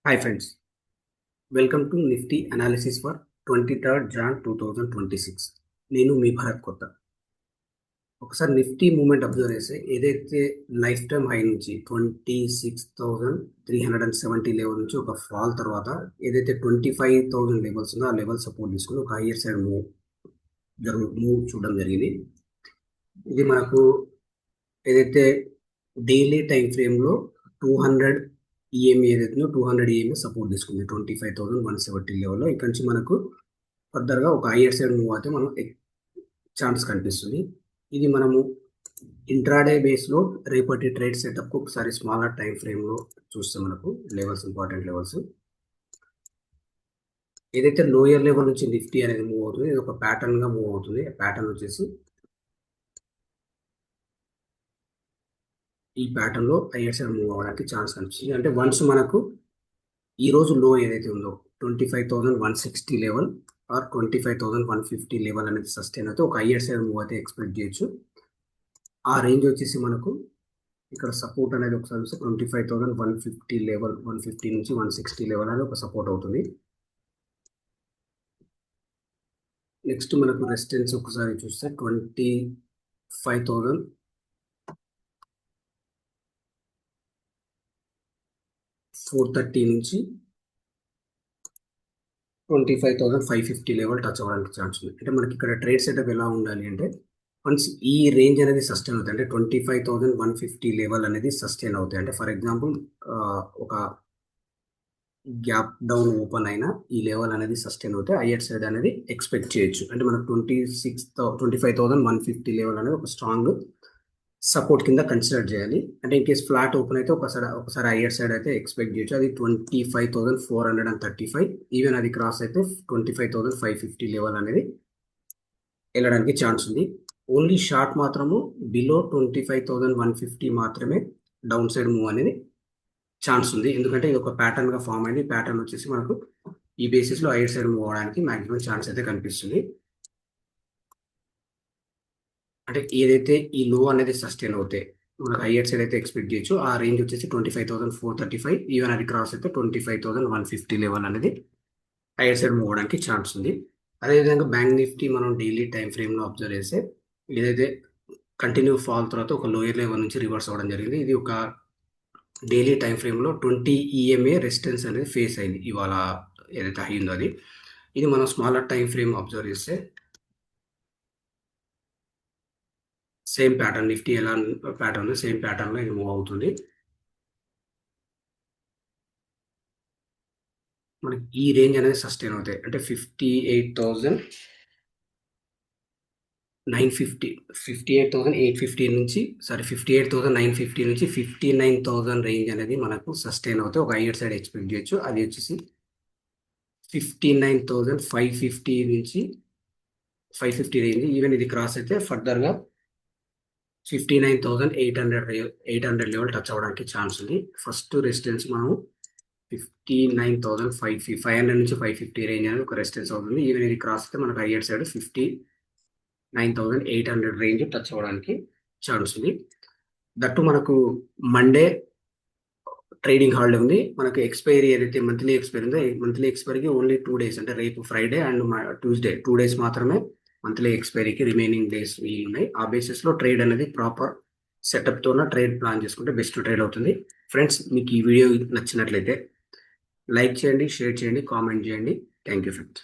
Hi friends, welcome to Nifty analysis for 23rd Jan 2026. నేను మీ భరత్ కొత్త. ఒకసారి నిఫ్టీ మూమెంట్ అబ్జర్వ్ చేస్తే ఏదైతే లైఫ్ టైమ్ హై నుంచి 26,370 లెవెల్ నుంచి ఒక ఫాల్ తర్వాత ఏదైతే 25,000 లెవెల్స్ ఉందో ఆ లెవెల్ సపోర్ట్ తీసుకుని ఒక హైయర్ సైడ్ మూవ్ చూడడం జరిగింది. ఇది మనకు ఏదైతే డైలీ టైం ఫ్రేమ్లో 200 ఈఎంఏ ఏదైతే 200 ఈఎంఏ సపోర్ట్ తీసుకుంది 25,170 లెవెల్లో. ఇక్కడ నుంచి మనకు ఫర్దర్గా ఒక హైయర్ సైడ్ మూవ్ అయితే మనం ఛాన్స్ కనిపిస్తుంది. ఇది మనము ఇంట్రాడే బేస్లో రేపటి ట్రేడ్ సెటప్ ఒకసారి స్మాలర్ టైం ఫ్రేమ్లో చూస్తే మనకు లెవెల్స్, ఇంపార్టెంట్ లెవెల్స్ ఏదైతే లోయర్ లెవెల్ నుంచి నిఫ్టీ అనేది మూవ్ అవుతుంది, ఇది ఒక ప్యాటర్న్గా మూవ్ అవుతుంది. ప్యాటర్న్ వచ్చేసి ఈ ప్యాటర్న్లో హైయర్ సైడ్ మూవ్ అవ్వడానికి ఛాన్స్ కనిపిస్తుంది. అంటే వన్స్ మనకు ఈరోజు లో ఏదైతే ఉందో 25,160 లెవెల్ ఆర్ 25,150 లెవెల్ అనేది సస్టైన్ అయితే ఒక హైయర్ సైడ్ మూవ్ అయితే ఎక్స్పెక్ట్ చేయొచ్చు. ఆ రేంజ్ వచ్చేసి మనకు ఇక్కడ సపోర్ట్ అనేది ఒకసారి చూస్తే 25,150 లెవెల్, 150 నుంచి 160 లెవెల్ అనేది ఒక సపోర్ట్ అవుతుంది. నెక్స్ట్ మనకు రెసిస్టెన్స్ ఒకసారి చూస్తే 25,430 నుంచి 25,550 లెవెల్ టచ్ అవ్వడానికి ఛాన్స్ ఉంది. అంటే మనకి ఇక్కడ ట్రేడ్ సెటప్ ఎలా ఉండాలి అంటే వన్స్ ఈ రేంజ్ అనేది సస్టైన్ అవుతాయి, అంటే 25,150 లెవెల్ అనేది సస్టైన్ అవుతాయి. అంటే ఫర్ ఎగ్జాంపుల్ ఒక గ్యాప్ డౌన్ ఓపెన్ అయినా ఈ లెవెల్ అనేది సస్టైన్ అవుతాయి, హైయర్ సైడ్ అనేది ఎక్స్పెక్ట్ చేయొచ్చు. అంటే మనకు 25,150 లెవెల్ అనేది ఒక స్ట్రాంగ్ సపోర్ట్ కింద కన్సిడర్ చేయాలి. అంటే ఇన్ కేస్ ఫ్లాట్ ఓపెన్ అయితే ఒకసారి హైయర్ సైడ్ అయితే ఎక్స్పెక్ట్ చేయొచ్చు. అది 25,435, ఈవెన్ అది క్రాస్ అయితే 25,550 లెవెల్ అనేది వెళ్ళడానికి ఛాన్స్ ఉంది. ఓన్లీ షార్ట్ మాత్రము బిలో 25,150 మాత్రమే డౌన్ సైడ్ మూవ్ అనేది ఛాన్స్ ఉంది. ఎందుకంటే ఇది ఒక ప్యాటర్న్గా ఫామ్ అయింది. ప్యాటర్న్ వచ్చేసి మనకు ఈ బేసిస్లో హైయర్ సైడ్ మూవ్ అవడానికి మాక్సిమం ఛాన్స్ అయితే కనిపిస్తుంది. అంటే ఏదైతే ఈ లో అనేది సస్టైన్ అవుతాయి మనకు హైయర్ సైడ్ అయితే ఎక్స్పెక్ట్ చేయొచ్చు. ఆ రేంజ్ వచ్చేసి 25,435, ఈవెన్ అది క్రాస్ అయితే 25,150 లెవెల్ అనేది హైయర్ సైడ్ మూవ్ అవడానికి ఛాన్స్ ఉంది. అదేవిధంగా బ్యాంక్ నిఫ్టీ మనం డైలీ టైం ఫ్రేమ్లో అబ్జర్వ్ చేస్తే ఏదైతే కంటిన్యూ ఫాల్ తర్వాత ఒక లోయర్ లెవెల్ నుంచి రివర్స్ అవ్వడం జరిగింది. ఇది ఒక డైలీ టైం ఫ్రేమ్లో 20 ఈఎంఏ రెసిస్టెన్స్ అనేది ఫేస్ అయింది ఇవాళ ఏదైతే హై ఉందో అది. ఇది మనం స్మాలర్ టైం ఫ్రేమ్ అబ్జర్వ్ చేస్తే సేమ్ ప్యాటర్న్, నిఫ్టీ ఎలా ప్యాటర్న్ సేమ్ ప్యాటర్న్లో ఇది మూవ్ అవుతుంది. మనకి ఈ రేంజ్ అనేది సస్టైన్ అవుతాయి, అంటే 58,850 నుంచి 58,950 నుంచి 59,000 రేంజ్ అనేది మనకు సస్టైన్ అవుతాయి, ఒక హైయర్ సైడ్ ఎక్స్పెక్ట్ చేయొచ్చు. అది వచ్చేసి 59,550 నుంచి 550 రేంజ్. ఈవెన్ ఇది క్రాస్ అయితే ఫర్దర్గా 59,800 లెవెల్ టచ్ అవ్వడానికి ఛాన్స్ ఉంది. ఫస్ట్ రెసిస్టెన్స్ మనం 59,500 నుంచి 550 రేంజ్ అనేది ఒక రెసిస్టెన్స్ అవుతుంది. ఈవెన్ ఇది క్రాస్ అయితే మనకు హైయర్ సైడ్ 59,800 రేంజ్ టచ్ అవ్వడానికి ఛాన్స్ ఉంది. దట్టు మనకు మండే ట్రేడింగ్ హాలిడే ఉంది. మనకు ఎక్స్పైరీ ఏదైతే మంత్లీ ఎక్స్పైరీ ఉందో మంత్లీ ఎక్స్పైరీకి ఓన్లీ 2 days, అంటే రేపు ఫ్రైడే అండ్ ట్యూస్డే 2 days మాత్రమే మంత్లీ ఎక్స్పైరీకి రిమైనింగ్ డేస్ ఉన్నాయి. ఆ బేసిస్లో ట్రేడ్ అనేది ప్రాపర్ సెటప్తో ట్రేడ్ ప్లాన్ చేసుకుంటే బెస్ట్ ట్రేడ్ అవుతుంది. ఫ్రెండ్స్, మీకు ఈ వీడియో నచ్చినట్లయితే లైక్ చేయండి, షేర్ చేయండి, కామెంట్ చేయండి. Thank you friends.